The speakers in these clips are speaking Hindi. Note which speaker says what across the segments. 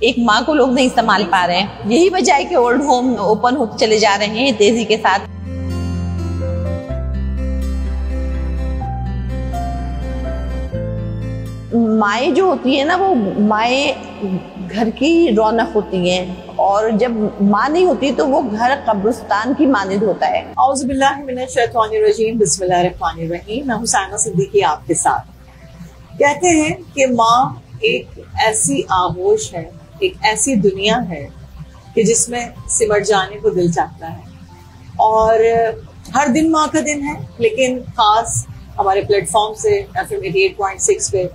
Speaker 1: एक माँ को लोग नहीं संभाल पा रहे हैं। यही वजह है कि ओल्ड होम ओपन होते चले जा रहे हैं तेजी के साथ। माएँ जो होती है ना, वो माएँ घर की रौनक होती हैं, और जब माँ नहीं होती तो वो घर कब्रिस्तान की मानिंद होता है।
Speaker 2: औज़ुबिल्लाहि मिनश्शैतानिर्रजीम, बिस्मिल्लाहिर्रहमानिर्रहीम। मैं हुसैना सिद्दीकी आपके साथ। कहते हैं कि माँ एक ऐसी आगोश है, एक ऐसी दुनिया है कि जिसमें सिमट जाने को दिल चाहता है। और हर दिन माँ का दिन है, लेकिन खास हमारे प्लेटफॉर्म से FM 88.6 पे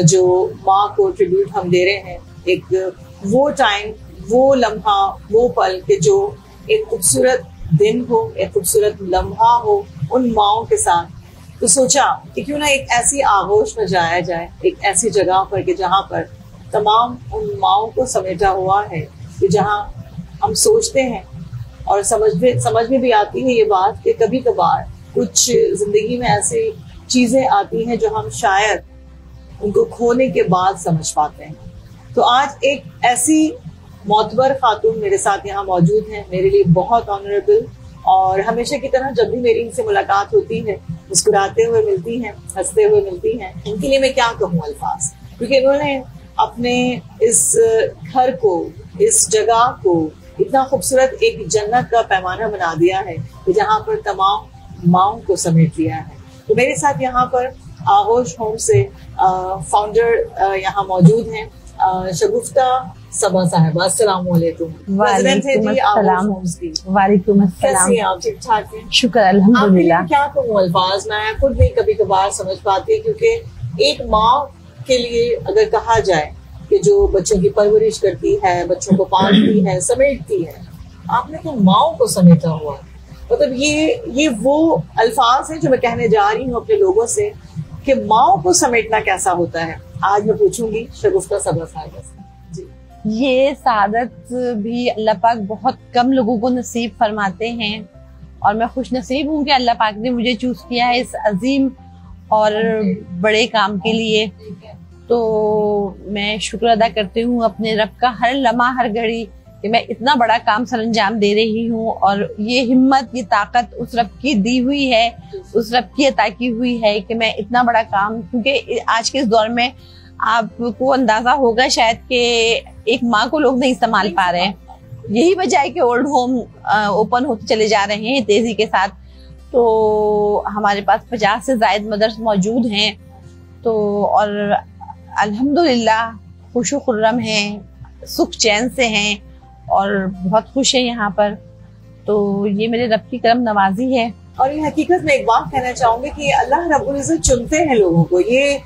Speaker 2: जो माँ को ट्रिब्यूट हम दे रहे हैं, एक वो टाइम, वो लम्हा, वो पल के जो एक खूबसूरत दिन हो, एक खूबसूरत लम्हा हो उन माओं के साथ। तो सोचा कि क्यों ना एक ऐसी आगोश में जाया जाए, एक ऐसी जगह पर कि जहाँ पर तमाम उन माओं को समेटा हुआ है, कि जहाँ हम सोचते हैं और समझ में भी आती है ये बात कि कभी कभार कुछ जिंदगी में ऐसी चीजें आती हैं जो हम शायद उनको खोने के बाद समझ पाते हैं। तो आज एक ऐसी मोतबर खातून मेरे साथ यहाँ मौजूद हैं, मेरे लिए बहुत ऑनरेबल, और हमेशा की तरह जब भी मेरी इनसे मुलाकात होती है मुस्कुराते हुए मिलती हैं, हंसते हुए मिलती हैं। इनके लिए मैं क्या कहूँ अल्फाज, क्योंकि इन्होंने अपने इस घर को, इस जगह को इतना खूबसूरत एक जन्नत का पैमाना बना दिया है कि जहाँ पर तमाम माओं को समेट लिया है। तो मेरे साथ यहाँ पर आगोश होम से फाउंडर यहाँ मौजूद हैं, शगुफ्ता सबा साहिबा। अस्सलाम वालेकुम।
Speaker 1: वालेकुम अस्सलाम।
Speaker 2: कैसी हैं आप? ठीक ठाक हैं?
Speaker 1: शुक्र अल्हम्दुलिल्लाह।
Speaker 2: क्या कहूँ अल्फाज, मैं खुद नहीं कभी कभार समझ पाती, क्योंकि एक माँ के लिए अगर कहा जाए कि जो बच्चों की परवरिश करती है, बच्चों को पालती है, समेटती है, आपने तो माओं को समेटा हुआ। मतलब ये वो अल्फाज है जो मैं कहने जा रही हूँ अपने लोगों से कि माओं को समेटना कैसा होता है। आज मैं पूछूंगी शगुफ्ता सबा साहिबा से।
Speaker 1: ये सादत भी अल्लाह पाक बहुत कम लोगों को नसीब फरमाते हैं, और मैं खुश नसीब हूँ कि अल्लाह पाक ने मुझे चूज किया है इस अजीम और बड़े काम के लिए। तो मैं शुक्र अदा करती हूँ अपने रब का हर लम्हा हर घड़ी कि मैं इतना बड़ा काम सरंजाम दे रही हूँ, और ये हिम्मत, ये ताकत उस रब की दी हुई है, उस रब की अता की हुई है कि मैं इतना बड़ा काम, क्योंकि आज के इस दौर में आपको अंदाजा होगा शायद कि एक माँ को लोग नहीं संभाल पा रहे हैं। यही वजह है कि ओल्ड होम ओपन होते चले जा रहे हैं तेजी के साथ। तो हमारे पास 50 से ज्यादा मदर्स मौजूद हैं, तो और अल्हम्दुलिल्लाह खुशो खुर्रम हैं, सुख चैन से हैं, और बहुत खुश है यहाँ पर। तो ये मेरे रब की करम नवाजी है।
Speaker 2: और ये हकीकत में एक बात कहना चाहूंगी कि अल्लाह रब्बुल इज्जत चुनते हैं लोगों को, ये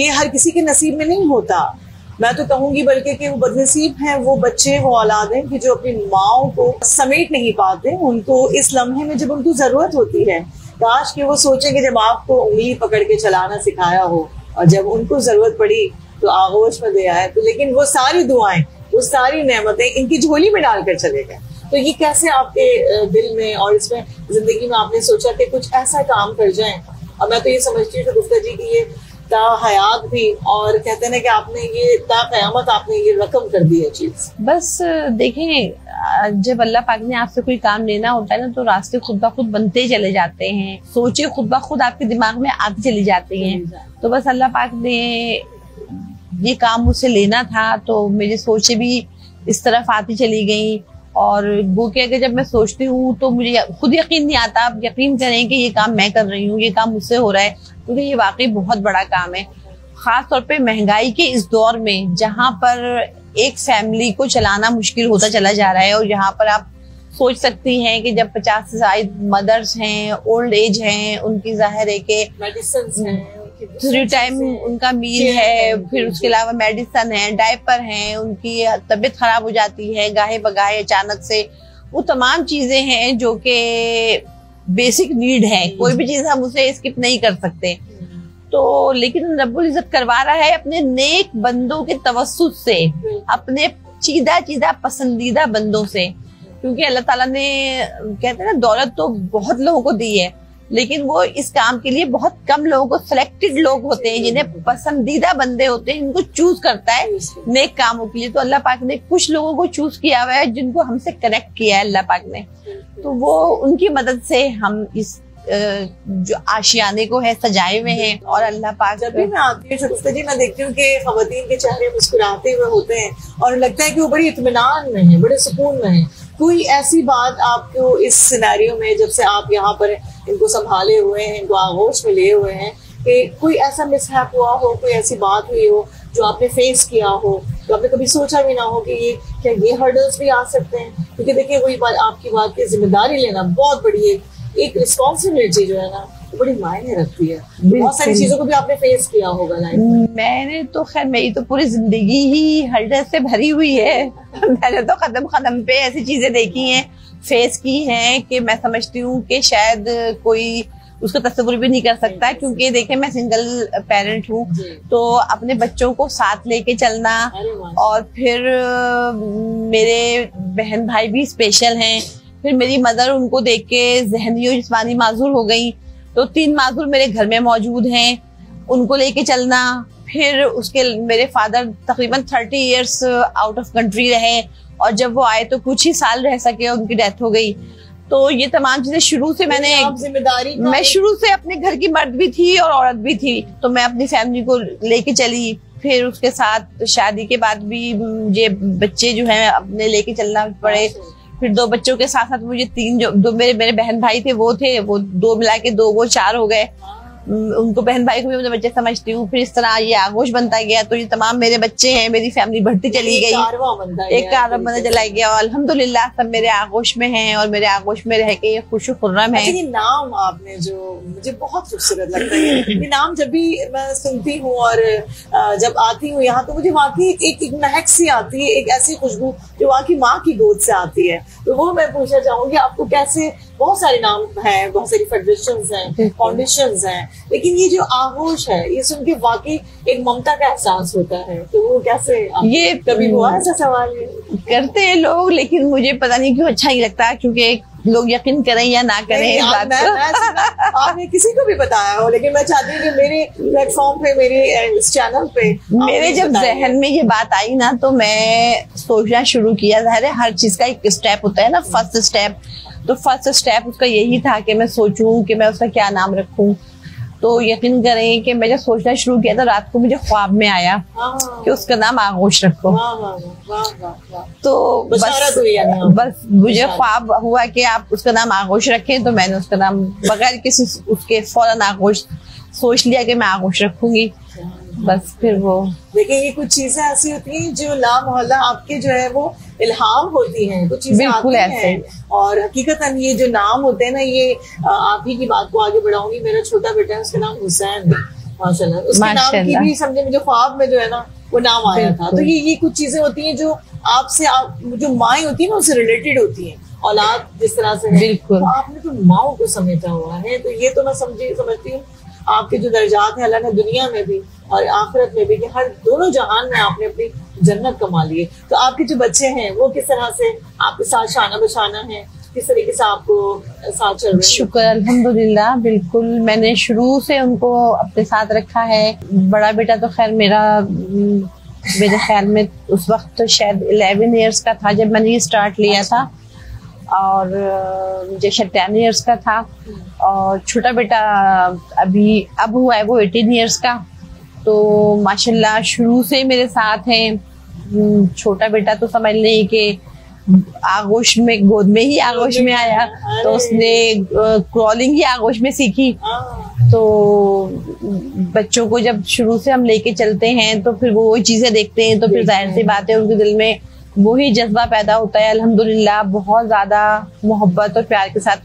Speaker 2: हर किसी के नसीब में नहीं होता। मैं तो कहूंगी बल्कि कि वो बदनसीब हैं वो बच्चे, वो औलाद हैं कि जो अपनी माओं को समेट नहीं पाते। उनको इस लम्हे में जब उनको जरूरत होती है, काश कि वो सोचे कि जब आपको उंगली पकड़ के चलाना सिखाया हो, और जब उनको जरूरत पड़ी तो आगोश में दे आए। तो लेकिन वो सारी दुआएं, वो सारी नेमतें इनकी झोली में डालकर चले गए। तो ये कैसे आपके दिल में और इसमें जिंदगी में आपने सोचा कि कुछ ऐसा काम कर जाएं? और मैं तो ये समझती हूँ गुफ्ता जी की ये ता हयात भी, और कहते हैं कि आपने ये ता कयामत आपने ये रकम कर दी है चीज।
Speaker 1: बस देखें, जब अल्लाह पाक ने आपसे कोई काम लेना होता है ना, तो रास्ते खुद ब खुद बनते चले जाते हैं, सोचे खुद ब खुद आपके दिमाग में आती चली जाती हैं। तो बस अल्लाह पाक ने ये काम मुझसे लेना था, तो मेरी सोचे भी इस तरफ आती चली गई। और वो कि अगर जब मैं सोचती हूँ तो मुझे खुद यकीन नहीं आता। आप यकीन करें कि ये काम मैं कर रही हूँ, ये काम मुझसे हो रहा है, क्योंकि ये वाकई बहुत बड़ा काम है। खास तौर पे महंगाई के इस दौर में, जहाँ पर एक फैमिली को चलाना मुश्किल होता चला जा रहा है, और यहाँ पर आप सोच सकती हैं कि जब 50 से ज्यादा मदर्स हैं, ओल्ड एज हैं, उनकी जाहिर है कि
Speaker 2: मेडिसिन है,
Speaker 1: 3 टाइम उनका मील है, फिर उसके अलावा मेडिसिन है, डायपर है, उनकी तबीयत खराब हो जाती है गाहे बगाहे अचानक से। वो तमाम चीजें हैं जो कि बेसिक नीड है, कोई भी चीज हम उसे स्किप नहीं कर सकते। तो लेकिन रब्बुल इज्जत करवा रहा है अपने नेक बंदों के तवस्सुत से, अपने चीदा पसंदीदा बंदों से, क्योंकि अल्लाह ताला ने कहते हैं ना, दौलत तो बहुत लोगों को दी है, लेकिन वो इस काम के लिए बहुत कम लोगों को, सिलेक्टेड लोग होते हैं जिन्हें पसंदीदा बंदे होते हैं, इनको चूज करता है नेक कामों के लिए। तो अल्लाह पाक ने कुछ लोगों को चूज किया हुआ है जिनको हमसे कनेक्ट किया है अल्लाह पाक ने। तो वो उनकी मदद से हम इस जो आशियाने को है सजाए हुए हैं। और अल्लाह पाक,
Speaker 2: जब भी मैं आती हूँ शगुफ्ता जी, मैं देखती हूँ कि खवातीन के चेहरे मुस्कुराते हुए होते हैं और लगता है कि वो बड़ी इत्मीनान में है, बड़े सुकून में है। कोई ऐसी बात आपको इस सिनेरियो में, जब से आप यहाँ पर इनको संभाले हुए हैं, इनको आगोश में लिए हुए हैं, कि कोई ऐसा मिसहैप हुआ हो, कोई ऐसी बात हुई हो जो आपने फेस किया हो, तो आपने कभी सोचा भी ना हो कि ये क्या ये हर्डल्स भी आ सकते हैं? क्योंकि देखिए वही बात, आपकी बात की जिम्मेदारी लेना बहुत बड़ी एक रिस्पॉन्सिबिलिटी जो है ना, बड़ी मायने रखती है। बहुत सारी चीजों को भी आपने फेस किया होगा लाइफ में।
Speaker 1: मैंने तो खैर, मेरी तो पूरी जिंदगी ही हर्डल से भरी हुई है। मैंने तो कदम कदम पे ऐसी चीजें देखी हैं, फेस की हैं कि मैं समझती हूँ कि शायद कोई उसका तस्वीर भी नहीं कर सकता। क्योंकि देखें, मैं सिंगल पेरेंट हूँ, तो अपने बच्चों को साथ लेके चलना, और फिर मेरे बहन भाई भी स्पेशल हैं, फिर मेरी मदर, उनको देख के ज़हनी और जिस्मानी माजूर हो गई, तो 3 माजूर मेरे घर में मौजूद हैं, उनको लेके चलना। फिर उसके मेरे फादर तकरीबन 30 इयर्स आउट ऑफ कंट्री रहे, और जब वो आए तो कुछ ही साल रह सके, उनकी डेथ हो गई। तो ये तमाम चीजें शुरू से
Speaker 2: जिम्मेदारी,
Speaker 1: मैं शुरू से अपने घर की मर्द भी थी और औरत भी थी, तो मैं अपनी फैमिली को लेके चली। फिर उसके साथ शादी के बाद भी मुझे बच्चे जो हैं अपने लेके चलना पड़े। फिर 2 बच्चों के साथ साथ मुझे 3 जो 2 मेरे बहन भाई थे, वो 2 मिला के 2, वो 4 हो गए। उनको, बहन भाई को भी मैं बच्चे समझती हूँ। फिर इस तरह ये आगोश बनता गया, तो ये तमाम मेरे बच्चे हैं, मेरी फैमिली बढ़ती चली गई, एक कारवां बनता चला गया। और अल्हम्दुलिल्लाह सब मेरे आगोश में हैं, और मेरे आगोश में रह के ये खुश खुर्रम है।
Speaker 2: ये नाम आपने जो मुझे बहुत खूबसूरत लगता है, ये नाम जब भी मैं सुनती हूँ और जब आती हूँ यहाँ, तो मुझे वाकई एक महक सी आती है, एक ऐसी खुशबू जो वाकई माँ की गोद से आती है। तो वो मैं पूछना चाहूंगी आपको, कैसे, बहुत सारे नाम हैं, बहुत सारी फेडरेशंस हैं, फाउंडेशंस हैं, लेकिन ये जो आगोश है, ये सुन के वाकई एक ममता का एहसास होता है। तो वो कैसे,
Speaker 1: ये
Speaker 2: कभी हुआ ऐसा सवाल?
Speaker 1: करते हैं लोग, लेकिन मुझे पता नहीं क्यों अच्छा ही लगता है, क्योंकि लोग यकीन करें या ना करें इस बात को।
Speaker 2: आपने किसी को भी बताया हो, लेकिन मैं चाहती हूँ कि मेरे प्लेटफॉर्म पे, मेरे इस चैनल पे,
Speaker 1: मेरे जब जहन में ये बात आई ना, तो मैं सोचना शुरू किया। हर चीज का एक स्टेप होता है ना, फर्स्ट स्टेप। तो फर्स्ट स्टेप उसका यही था कि मैं सोचूं कि मैं उसका क्या नाम रखूं। तो यकीन करें कि मैं जब सोचना शुरू किया, तो रात को मुझे ख्वाब में आया कि उसका नाम आगोश रखो। तो बस मुझे ख्वाब हुआ कि आप उसका नाम आगोश रखें, तो मैंने उसका नाम बगैर किसी उसके फौरन आगोश सोच लिया कि मैं आगोश रखूंगी। बस फिर वो,
Speaker 2: देखिए ये कुछ चीजें ऐसी होती हैं जो ला मोहल्ला आपके जो है वो इल्हाम होती हैं, कुछ चीजें आती हैं। और हकीकतन ये जो नाम होते हैं ना, ये आप ही की बात को आगे बढ़ाऊंगी। मेरा छोटा बेटा है, उसका नाम हुसैन है, माशाल्लाह। उसके नाम की भी समझे, मुझे ख्वाब में जो है ना वो नाम आया था। तो ये कुछ चीजें होती हैं जो आपसे, जो माएँ होती है ना, उससे रिलेटेड होती है। औलाद जिस तरह से है, तो आपने तो माओ को समेटा हुआ है। तो ये तो मैं समझती हूँ आपके जो दर्जात है अल्लाह ने दुनिया में भी और आखिरत में भी, कि हर दोनों जहान में आपने अपनी जन्नत कमा ली है। तो आपके जो बच्चे हैं वो किस तरह से आपके साथ शाना बशाना है, किस तरीके से आपको साथ चल रहे हैं?
Speaker 1: शुक्र अल्हम्दुलिल्लाह, बिल्कुल मैंने शुरू से उनको अपने साथ रखा है। बड़ा बेटा तो खैर मेरे ख्याल में उस वक्त तो शायद 11 इयर्स का था जब मैंने ये स्टार्ट लिया था, और जैसे 10 इयर्स का था। और छोटा बेटा अब हुआ है वो 18 इयर्स का। तो माशाल्लाह शुरू से मेरे साथ हैं। छोटा बेटा तो समझ लें कि आगोश में, गोद में ही आगोश में आया, तो उसने क्रॉलिंग ही आगोश में सीखी। तो बच्चों को जब शुरू से हम लेके चलते हैं, तो फिर वो चीजें देखते हैं, तो फिर जाहिर सी बात है उनके दिल में वही जज्बा पैदा होता है। अल्हम्दुलिल्लाह बहुत ज्यादा मोहब्बत और प्यार के साथ,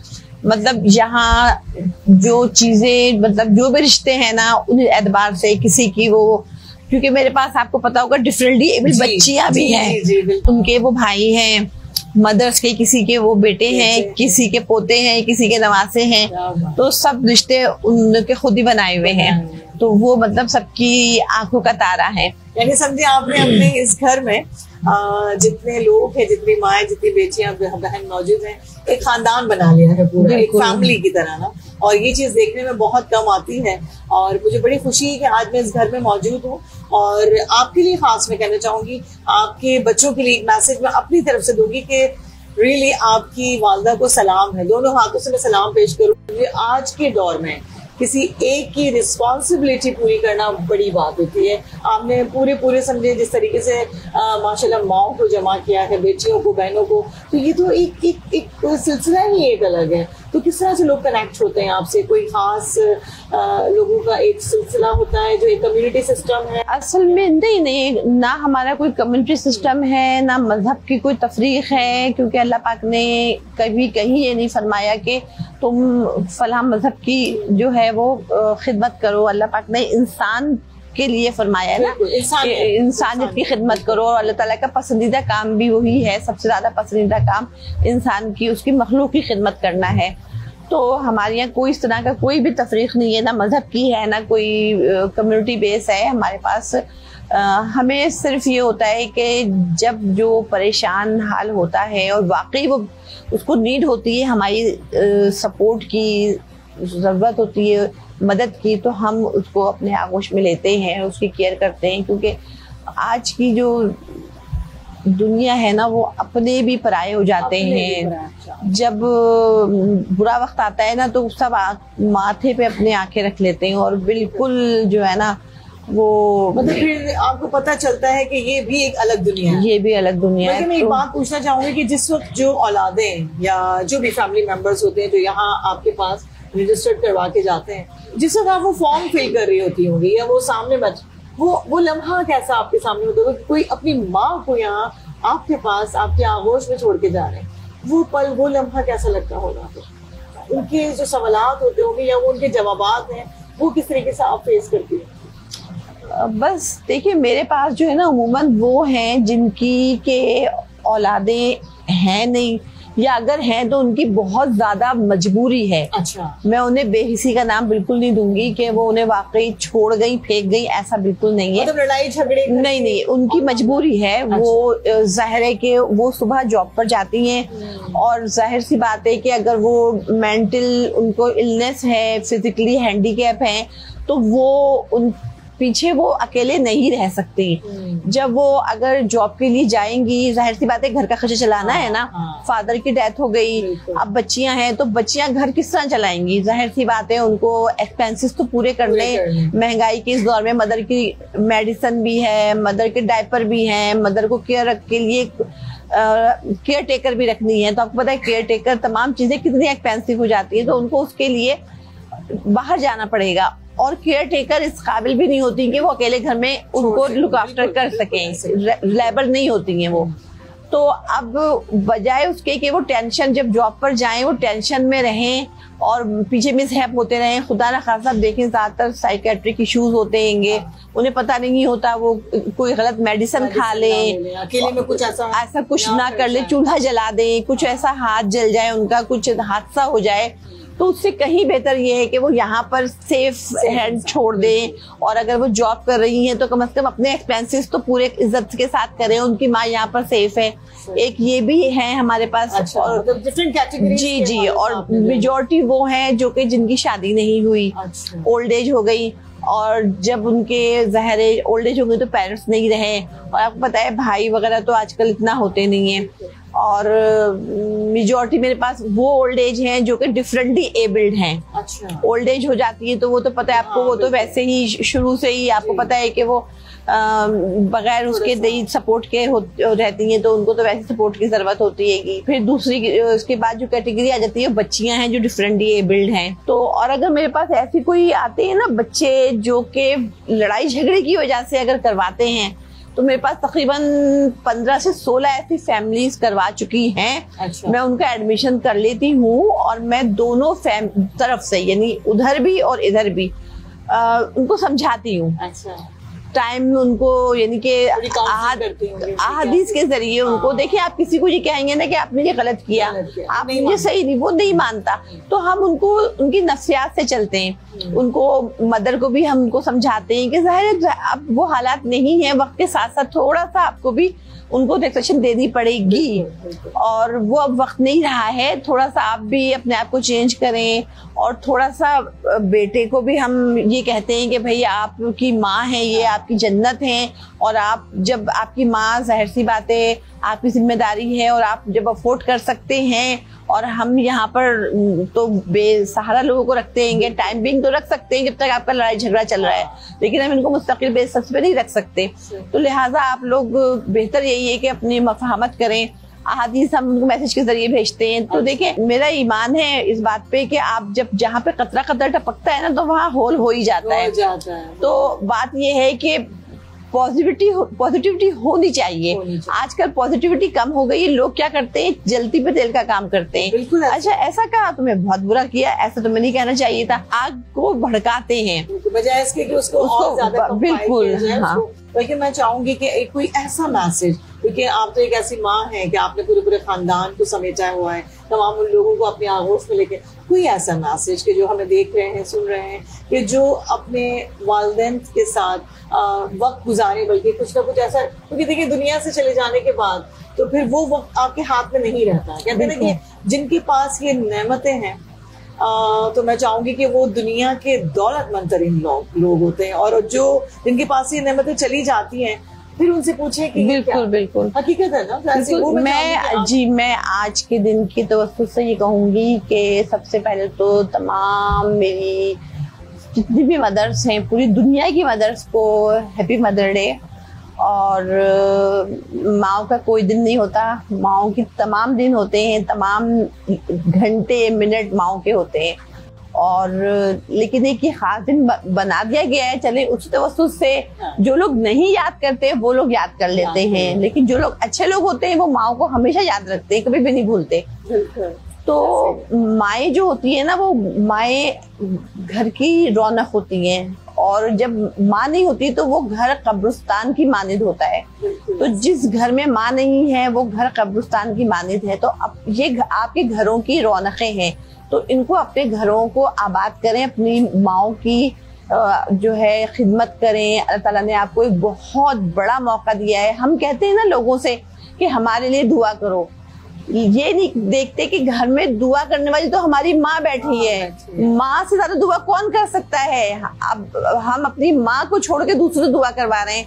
Speaker 1: मतलब यहाँ जो चीजें, मतलब जो भी रिश्ते हैं ना, उन एतबार से किसी की वो, क्योंकि मेरे पास आपको पता होगा डिफरेंटली एबल बच्चियां भी हैं, उनके वो भाई हैं, मदर्स के किसी के वो बेटे हैं, किसी के पोते हैं, किसी के नवासे हैं, तो सब रिश्ते उनके खुद ही बनाए हुए हैं। तो वो मतलब सबकी आंखों का तारा है।
Speaker 2: यानी समझे आपने अपने इस घर में जितने लोग हैं, जितनी माएँ, जितनी बेटियां बहन मौजूद हैं, एक खानदान बना लिया है पूरा, एक फैमिली की तरह ना। और ये चीज देखने में बहुत कम आती है और मुझे बड़ी खुशी है कि आज मैं इस घर में मौजूद हूँ। और आपके लिए खास मैं कहना चाहूंगी, आपके बच्चों के लिए एक मैसेज मैं अपनी तरफ से दूंगी कि रियली आपकी वालदा को सलाम है, दोनों हाथों से मैं सलाम पेश करूंगी। आज के दौर में किसी एक की रिस्पॉन्सिबिलिटी पूरी करना बड़ी बात होती है। आपने पूरे समझे जिस तरीके से माशाल्लाह माओ को जमा किया है, बेटियों को, बहनों को, तो ये तो एक सिलसिला ही एक अलग है। तो किस तरह से लोग कनेक्ट होते हैं आपसे? कोई खास लोगों का एक सिलसिला होता है जो एक कम्युनिटी सिस्टम है?
Speaker 1: असल में नहीं, ना हमारा कोई कम्युनिटी सिस्टम है, ना मजहब की कोई तफरीक है, क्योंकि अल्लाह पाक ने कभी कहीं ये नहीं फरमाया कि तुम फलां मजहब की जो है वो खिदमत करो। अल्लाह पाक ने इंसान के लिए फरमाया है ना, इंसानियत की खिदमत करो। और अल्लाह ताला का पसंदीदा काम भी वही है, सबसे ज्यादा पसंदीदा काम इंसान की, उसकी मखलूक की खिदमत करना है। तो हमारे यहाँ कोई इस तरह का कोई भी तफरीक नहीं है, ना मजहब की है, ना कोई कम्युनिटी बेस है हमारे पास। हमें सिर्फ ये होता है कि जब जो परेशान हाल होता है और वाकई वो उसको नीड होती है, हमारी सपोर्ट की ज़रूरत होती है, मदद की, तो हम उसको अपने आगोश में लेते हैं, उसकी केयर करते हैं। क्योंकि आज की जो दुनिया है ना, वो अपने भी पराये हो जाते हैं। जब बुरा वक्त आता है ना, तो सब माथे पे अपने आंखें रख लेते हैं और बिल्कुल जो है ना वो
Speaker 2: मतलब फिर आपको पता चलता है कि ये भी एक अलग दुनिया है।
Speaker 1: ये भी अलग दुनिया है।
Speaker 2: मैं एक बात पूछना चाहूंगी कि जिस वक्त जो औलादें या जो भी फैमिली मेंबर्स होते हैं जो यहाँ आपके पास रजिस्टर्ड करवा के जाते हैं, जिस वक्त आप वो फॉर्म फिल कर रही होती होंगी या वो सामने वो लम्हा कैसा आपके सामने होता होगा? कोई अपनी माँ को यहाँ आपके पास आपके आगोश में छोड़ के जा रहे हैं, वो पल, वो लम्हा कैसा लगता होगा? उनके जो सवालात होते होंगे या वो उनके जवाबात हैं, वो किस तरीके से आप फेस करती हैं?
Speaker 1: बस देखिए, मेरे पास जो है ना उमूमन वो हैं जिनकी के औलादें हैं नहीं, या अगर हैं तो उनकी बहुत ज्यादा मजबूरी है।
Speaker 2: अच्छा।
Speaker 1: मैं उन्हें बेहिसी का नाम बिल्कुल नहीं दूंगी कि वो उन्हें वाकई छोड़ गई, फेंक गई, ऐसा बिल्कुल नहीं है।
Speaker 2: मतलब लड़ाई झगड़े
Speaker 1: नहीं, उनकी मजबूरी है। अच्छा। वो जाहिर है कि वो सुबह जॉब पर जाती हैं और जाहिर सी बात है कि अगर वो मेंटल उनको इलनेस है, फिजिकली हैंडीकैप है, तो वो उन पीछे वो अकेले नहीं रह सकती। जब वो अगर जॉब के लिए जाएंगी, जाहिर सी बात है घर का खर्चा चलाना है ना। फादर की डेथ हो गई, अब बच्चियां हैं, तो बच्चियां घर किस तरह चलाएंगी? जाहिर सी बात है उनको एक्सपेंसेस तो पूरे करने। महंगाई के इस दौर में मदर की मेडिसिन भी है, मदर के डायपर भी हैं, मदर को केयर के लिए केयर टेकर भी रखनी है। तो आपको पता है केयर टेकर तमाम चीजें कितनी एक्सपेंसिव हो जाती है, तो उनको उसके लिए बाहर जाना पड़ेगा। और केयर टेकर इस काबिल भी नहीं होती कि वो अकेले घर में उनको लुक आफ्टर कर सकें, रिलायबल नहीं होती हैं वो। तो अब बजाय उसके कि वो टेंशन, जब जॉब पर जाएं वो टेंशन में रहें और पीछे मिसहैप होते रहें। खुदा न खासा देखें, ज्यादातर साइकेट्रिक इश्यूज होते हैंगे, उन्हें पता नहीं होता, वो कोई गलत मेडिसिन खा लें,
Speaker 2: अकेले में कुछ ऐसा
Speaker 1: कुछ ना कर ले, चूल्हा जला दें, कुछ ऐसा हाथ जल जाए उनका, कुछ हादसा हो जाए। तो उससे कहीं बेहतर ये है कि वो यहाँ पर सेफ हैंड छोड़ दें। और अगर वो जॉब कर रही हैं तो कम से कम अपने एक्सपेंसेस तो पूरे इज्जत के साथ करें, उनकी माँ यहाँ पर सेफ है। एक ये भी है हमारे पास।
Speaker 2: अच्छा, और डिफरेंट कैटेगरीज
Speaker 1: जी, और मेजॉरिटी वो हैं जो कि जिनकी शादी नहीं हुई, ओल्ड एज हो गई, और जब उनके ज़ाहिर ओल्ड एज हो गई तो पेरेंट्स नहीं रहे। और आपको पता है भाई वगैरह तो आजकल इतना होते नहीं है। और मेजॉरिटी मेरे पास वो ओल्ड एज हैं जो कि डिफरेंटली एबल्ड हैं।
Speaker 2: अच्छा।
Speaker 1: ओल्ड एज हो जाती है तो वो तो पता है आपको, वो तो वैसे ही शुरू से ही आपको पता है कि वो बगैर उसके दही सपोर्ट के रहती हैं, तो उनको तो वैसे सपोर्ट की जरूरत होती है। फिर दूसरी उसके बाद जो कैटेगरी आ जाती है बच्चियां हैं जो डिफरेंटली एबल्ड हैं। तो और अगर मेरे पास ऐसी कोई आते हैं ना बच्चे जो कि लड़ाई झगड़े की वजह से अगर करवाते हैं, तो मेरे पास तकरीबन 15 से 16 ऐसी फैमिलीज करवा चुकी हैं।
Speaker 2: अच्छा।
Speaker 1: मैं उनका एडमिशन कर लेती हूँ और मैं दोनों तरफ से, यानी उधर भी और इधर भी उनको समझाती हूँ।
Speaker 2: अच्छा।
Speaker 1: टाइम उनको यानी कि अहादीस के जरिए उनको, देखिए आप किसी को ये कहेंगे ना कि आपने ये गलत किया, आप ये सही नहीं, वो नहीं मानता, तो हम उनको उनकी नफ्सियात से चलते हैं। उनको मदर को भी हम उनको समझाते हैं कि जाहिर है अब वो हालात नहीं है, वक्त के साथ साथ थोड़ा सा आपको भी उनको रिफ्लेक्शन देनी पड़ेगी, और वो अब वक्त नहीं रहा है, थोड़ा सा आप भी अपने आप को चेंज करें। और थोड़ा सा बेटे को भी हम ये कहते हैं कि भाई आपकी माँ है, ये आपकी जन्नत है, और आप जब आपकी माँ, जाहिर सी बात है आपकी जिम्मेदारी है, और आप जब अफोर्ड कर सकते हैं, और हम यहाँ पर तो बेसहारा लोगों को रखते हैं, टाइम बिंग तो रख सकते हैं जब तक आपका लड़ाई झगड़ा चल रहा है, लेकिन हम इनको मुस्तकिल बेसिस पे नहीं रख सकते। तो लिहाजा आप लोग बेहतर यही है कि अपनी मफाहमत करें। अहादीस हम उनको मैसेज के जरिए भेजते हैं। तो देखिए मेरा ईमान है इस बात पे कि आप जब जहाँ पे कतरा कतरा टपकता है ना, तो वहाँ होल हो ही जाता है। तो बात ये है कि पॉजिटिविटी होनी चाहिए। आजकल पॉजिटिविटी कम हो गई है, लोग क्या करते हैं, जलती पे तेल का काम करते हैं। अच्छा ऐसा कहा, तुम्हें बहुत बुरा किया, ऐसा तुम्हें नहीं कहना चाहिए था, आग को भड़काते हैं
Speaker 2: बजाय इसके कि उसको और ज्यादा
Speaker 1: बिल्कुल। हाँ,
Speaker 2: बल्कि मैं चाहूंगी कि एक कोई ऐसा मैसेज, क्योंकि आप तो एक ऐसी माँ है कि आपने पूरे खानदान को समेटा हुआ है, तमाम उन लोगों को अपनी आगोश में लेके, कोई ऐसा मैसेज कि जो हमें देख रहे हैं, सुन रहे हैं, कि जो अपने वालिदैन के साथ वक्त गुजारे, बल्कि कुछ ना कुछ ऐसा, क्योंकि देखिए दुनिया से चले जाने के बाद तो फिर वो वक्त आपके हाथ में नहीं रहता। कहते हैं कि जिनके पास ये नेमतें हैं, तो मैं चाहूंगी कि वो दुनिया के दौलतमंद तरीन लोग होते हैं, और जो जिनके पास ये नेमतें चली जाती हैं फिर उनसे पूछे कि
Speaker 1: बिल्कुल बिल्कुल
Speaker 2: हकीकत है ना।
Speaker 1: मैं आज के दिन की तवज्जो से ये कहूंगी कि सबसे पहले तो तमाम मेरी जितनी भी मदर्स हैं, पूरी दुनिया की मदर्स को हैप्पी मदर डे। और माओ का कोई दिन नहीं होता, माओ की तमाम दिन होते हैं, तमाम घंटे मिनट माओ के होते हैं। और लेकिन एक ये खास दिन बना दिया गया है, चले उस तवज्जो से जो लोग नहीं याद करते वो लोग याद कर लेते हैं, लेकिन जो लोग अच्छे लोग होते हैं वो माओ को हमेशा याद रखते हैं, कभी भी नहीं भूलते। तो माए जो होती है ना, वो माए घर की रौनक होती हैं, और जब माँ नहीं होती तो वो घर कब्रिस्तान की मानिद होता है। तो जिस घर में माँ नहीं है वो घर कब्रिस्तान की मानिद है। तो अब ये आपके घरों की रौनकें हैं, तो इनको अपने घरों को आबाद करें, अपनी माओ की जो है खिदमत करें। अल्लाह ताला ने आपको एक बहुत बड़ा मौका दिया है। हम कहते हैं ना लोगों से कि हमारे लिए दुआ करो, ये नहीं देखते कि घर में दुआ करने वाली तो हमारी माँ बैठी है। माँ से ज्यादा दुआ कौन कर सकता है? अब हम अपनी माँ को छोड़ के दूसरे से दुआ करवा रहे हैं।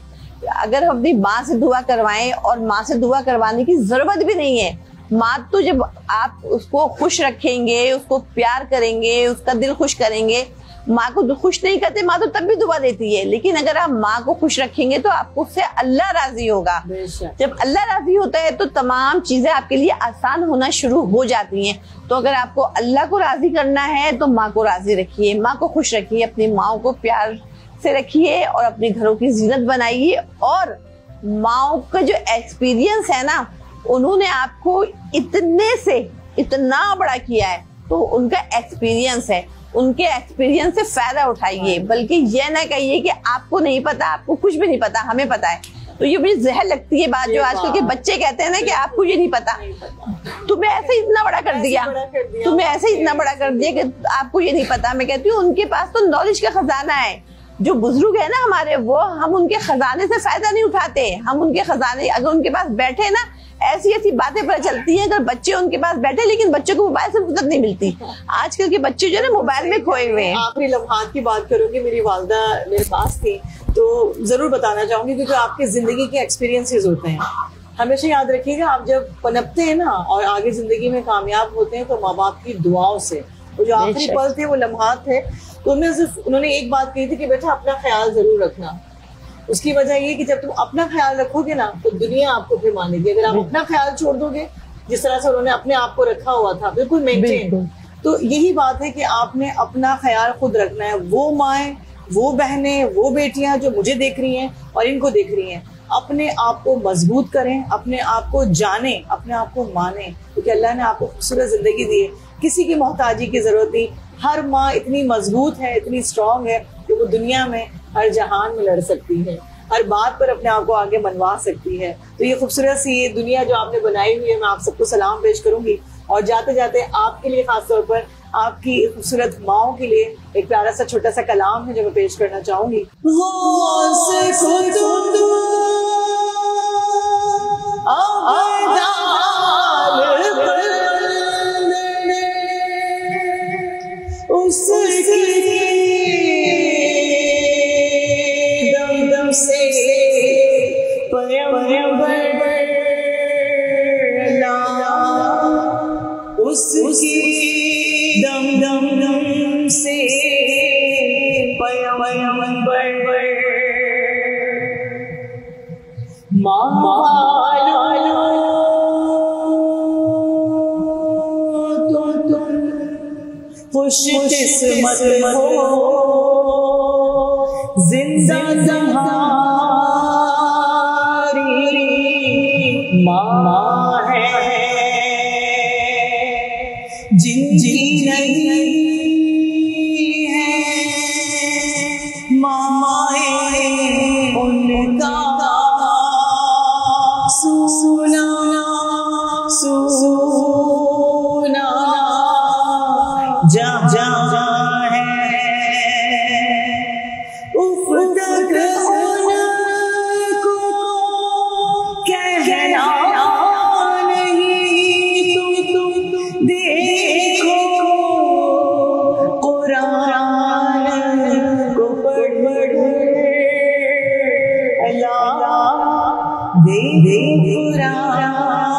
Speaker 1: अगर हम अपनी माँ से दुआ करवाएं, और माँ से दुआ करवाने की जरूरत भी नहीं है, माँ तो जब आप उसको खुश रखेंगे, उसको प्यार करेंगे, उसका दिल खुश करेंगे, माँ को खुश नहीं करते, माँ तो तब भी दुआ देती है, लेकिन अगर आप माँ को खुश रखेंगे तो आपको उससे अल्लाह राजी होगा। जब अल्लाह राजी होता है तो तमाम चीजें आपके लिए आसान होना शुरू हो जाती हैं। तो अगर आपको अल्लाह को राजी करना है तो माँ को राजी रखिए, माँ को खुश रखिए, अपनी माँ को प्यार से रखिए, और अपने घरों की जीनत बनाइए। और माँ का जो एक्सपीरियंस है ना, उन्होंने आपको इतने से इतना बड़ा किया है, तो उनका एक्सपीरियंस है, उनके एक्सपीरियंस से फायदा उठाइए। बल्कि ये ना कहिए कि आपको नहीं पता, आपको कुछ भी नहीं पता, हमें पता है। तो ये मुझे जहर लगती है बात, जो आजकल के बच्चे कहते हैं ना कि आपको ये नहीं पता, तुम्हें ऐसे इतना बड़ा कर दिया, तुम्हें ऐसे इतना बड़ा कर दिया कि आपको ये नहीं पता। मैं कहती हूँ उनके पास तो नॉलेज का खजाना है। जो बुजुर्ग है ना हमारे, वो हम उनके खजाने से फायदा नहीं उठाते। हम उनके खजाने, अगर उनके पास बैठे ना, ऐसी ऐसी बातें पता चलती हैं। अगर बच्चे उनके पास बैठे, लेकिन बच्चों को मोबाइल से फुर्सत नहीं मिलती। आजकल के बच्चे जो है ना मोबाइल में खोए हुए हैं।
Speaker 2: आखिरी लम्हात की बात करूंगी, मेरी वालदा मेरे पास थी, तो जरूर बताना चाहूंगी, क्योंकि आपके जिंदगी के एक्सपीरियंसेस होते हैं। हमेशा याद रखिएगा, आप जब पनपते हैं ना और आगे जिंदगी में कामयाब होते हैं, तो माँ बाप की दुआओं से वो जो आखिरी पल थे, वो लम्हात थे, तो उन्होंने एक बात कही थी कि बेटा अपना ख्याल जरूर रखना। उसकी वजह ये कि जब तुम अपना ख्याल रखोगे ना, तो दुनिया आपको फिर मानेगी। अगर आप अपना ख्याल छोड़ दोगे, जिस तरह से उन्होंने अपने आप को रखा हुआ था, बिल्कुल मेंटेन, तो यही बात है कि आपने अपना ख्याल खुद रखना है। वो माएँ, वो बहनें, वो बेटियां जो मुझे देख रही हैं और इनको देख रही हैं, अपने आप को मजबूत करें, अपने आप को जाने, अपने आप को माने, क्योंकि अल्लाह ने आपको खूबसूरत जिंदगी दी है, किसी की मोहताजी की जरूरत नहीं। हर माँ इतनी मजबूत है, इतनी स्ट्रांग है कि वो दुनिया में हर जहान में लड़ सकती है। हर बात पर अपने आप को आगे मनवा सकती है। तो ये खूबसूरत सी ये दुनिया जो आपने बनाई हुई है, मैं आप सबको सलाम पेश करूंगी। और जाते जाते आपके लिए खासतौर पर आपकी खूबसूरत माओ के लिए एक प्यारा सा छोटा सा कलाम है जो मैं पेश करना चाहूंगी। दम से उसकी दम दम दम से खुश किस्मत हो जिंदा तुम्हारी माँ है, जिनकी नहीं है माए उनका सुना सुना जा जा है उफ तक उनको कहना नहीं, तुम देखो कुरान को पढ़ अल्लाह दे कुरान